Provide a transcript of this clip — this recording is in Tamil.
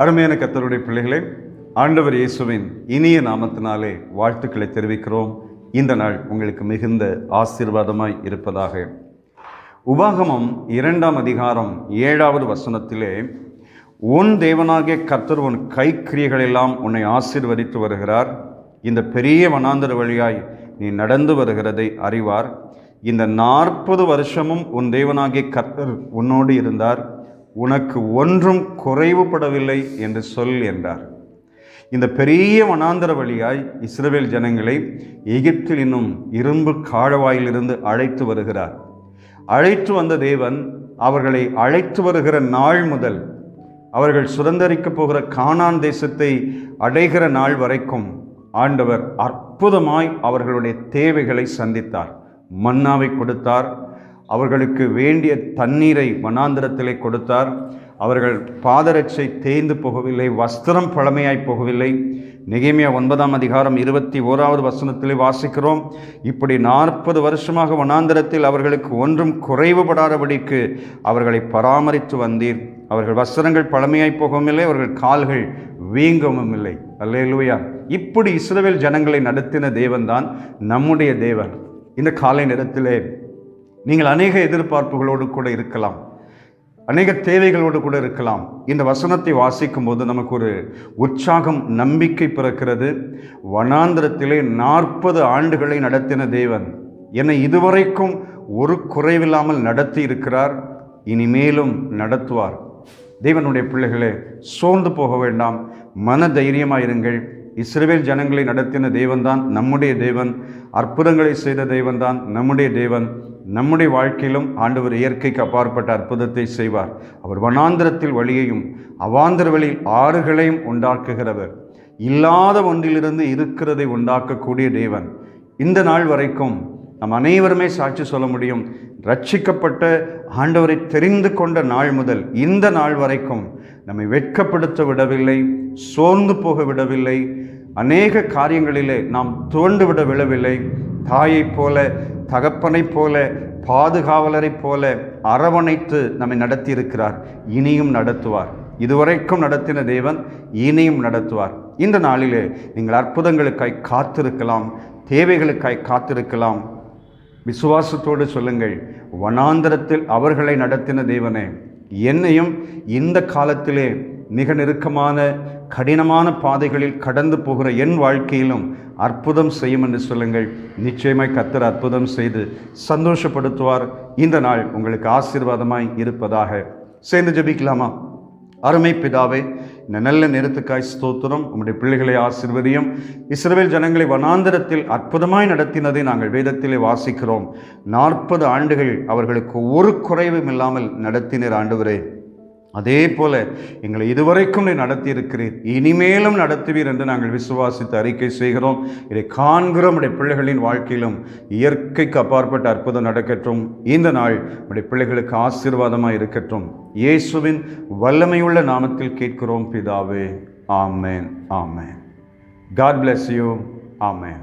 அருமையான கர்த்தருடைய பிள்ளைகளே, ஆண்டவர் இயேசுவின் இனிய நாமத்தினாலே வாழ்த்துக்களை தெரிவிக்கிறோம். இந்த நாள் உங்களுக்கு மிகுந்த ஆசீர்வாதமாய் இருப்பதாக. உபாகமம் 2ஆம் அதிகாரம் 7வது வசனத்திலே, உன் தேவனாகிய கர்த்தர் உன் கைக்கிரியைகளெல்லாம் உன்னை ஆசீர்வதித்து வருகிறார். இந்த பெரிய வனாந்தர வழியாய் நீ நடந்து வருகிறதை அறிவார். இந்த 40 வருஷமும் உன் தேவனாகிய கர்த்தர் உன்னோடு இருந்தார். உனக்கு ஒன்றும் குறைவுபடவில்லை என்று சொல் என்றார். இந்த பெரிய வனாந்தர வழியாய் இஸ்ரவேல் ஜனங்களை எகிப்தில் இன்னும் இரும்பு காழவாயிலிருந்து அழைத்து வருகிறார். அழைத்து வந்த தேவன் அவர்களை அழைத்து வருகிற நாள் முதல் அவர்கள் சுதந்தரிக்கப் போகிற கானான் தேசத்தை அடைகிற நாள் வரைக்கும் ஆண்டவர் அற்புதமாய் அவர்களுடைய தேவைகளை சந்தித்தார். மன்னாவை கொடுத்தார், அவர்களுக்கு வேண்டிய தண்ணீரை வனாந்திரத்திலே கொடுத்தார். அவர்கள் பாதரட்சை தேய்ந்து போகவில்லை, வஸ்திரம் பழமையாய் போகவில்லை. நெகேமியா 9ஆம் அதிகாரம் 21வது வசனத்திலே வாசிக்கிறோம், இப்படி 40 வருஷமாக வனாந்திரத்தில் அவர்களுக்கு ஒன்றும் குறைவுபடாதபடிக்கு அவர்களை பராமரித்து வந்தீர். அவர்கள் வஸ்திரங்கள் பழமையாய் போகவும் இல்லை, அவர்கள் கால்கள் வீங்கவும் இல்லை. அல்லேலூயா. இப்படி இஸ்ரவேல் ஜனங்களை நடத்தின தேவன்தான் நம்முடைய தேவன். இந்த காலை நேரத்திலே நீங்கள் அநேக எதிர்பார்ப்புகளோடு கூட இருக்கலாம், அநேக தேவைகளோடு கூட இருக்கலாம். இந்த வசனத்தை வாசிக்கும் போது நமக்கு ஒரு உற்சாகம், நம்பிக்கை பிறக்கிறது. வனாந்திரத்திலே 40 ஆண்டுகளை நடத்தின தேவன் என்னை இதுவரைக்கும் ஒரு குறைவில்லாமல் நடத்தி இருக்கிறார், இனிமேலும் நடத்துவார். தேவனுடைய பிள்ளைகளே, சோர்ந்து போக வேண்டாம், மன தைரியமாயிருங்கள். இஸ்ரவேல் ஜனங்களை நடத்தின தேவன்தான் நம்முடைய தேவன், அற்புதங்களை செய்த தேவன்தான் நம்முடைய தேவன். நம்முடைய வாழ்க்கையிலும் ஆண்டவர் இயற்கைக்கு அப்பாற்பட்ட அற்புதத்தை செய்வார். அவர் வனாந்திரத்தில் வழியையும் அவாந்தர வழியில் ஆறுகளையும் உண்டாக்குகிறவர். இல்லாத ஒன்றிலிருந்து இருக்கிறதை உண்டாக்கக்கூடிய தேவன். இந்த நாள் வரைக்கும் நம் அனைவருமே சாட்சி சொல்ல முடியும், ரட்சிக்கப்பட்ட ஆண்டவரை தெரிந்து கொண்ட நாள் முதல் இந்த நாள் வரைக்கும் நம்மை வெட்கப்படுத்த விடவில்லை, சோர்ந்து போக விடவில்லை. அநேக காரியங்களிலே நாம் துவண்டு விட விடவில்லை. தாயைப் போல, தகப்பனைப் போல, பாதுகாவலரைப் போல அரவணைத்து நம்மை நடத்தி இருக்கிறார். இனியும் நடத்துவார். இதுவரைக்கும் நடத்தின தேவன் இனியும் நடத்துவார். இந்த நாளிலே நீங்கள் அற்புதங்களுக்காய் காத்திருக்கலாம், தேவைகளுக்காய் காத்திருக்கலாம். விசுவாசத்தோடு சொல்லுங்கள், வனாந்தரத்தில் அவர்களை நடத்தின தேவனே, என்னையும் இந்த காலத்திலே மிக நெருக்கமான கடினமான பாதைகளில் கடந்து போகிற என் வாழ்க்கையிலும் அற்புதம் செய்யும் என்று சொல்லுங்கள். நிச்சயமாய் கர்த்தர் அற்புதம் செய்து சந்தோஷப்படுத்துவார். இந்த நாள் உங்களுக்கு ஆசீர்வாதமாய் இருப்பதாக. சேர்ந்து ஜெபிக்கலாமா? அருமை பிதாவே, இந்த நல்ல நேரத்துக்காய் ஸ்தோத்திரம். உம்முடைய பிள்ளைகளை ஆசீர்வதியும். இஸ்ரவேல் ஜனங்களை வனாந்திரத்தில் அற்புதமாய் நடத்தினதை நாங்கள் வேதத்திலே வாசிக்கிறோம். 40 ஆண்டுகள் அவர்களுக்கு ஒரு குறைவும் இல்லாமல் நடத்தினர் ஆண்டவரே. அதே போல எங்களை இதுவரைக்கும் நீ நடத்தியிருக்கிறீர், இனிமேலும் நடத்துவீர் என்று நாங்கள் விசுவாசித்து அறிக்கை செய்கிறோம். இதை காண்கிறோம். உடைய பிள்ளைகளின் வாழ்க்கையிலும் இயற்கைக்கு அப்பாற்பட்ட அற்புதம் நடக்கட்டும். இந்த நாள் உடைய பிள்ளைகளுக்கு ஆசீர்வாதமாக இருக்கட்டும். இயேசுவின் வல்லமையுள்ள நாமத்தில் கேட்கிறோம் பிதாவே. ஆமென், ஆமென். God bless you. ஆமென்.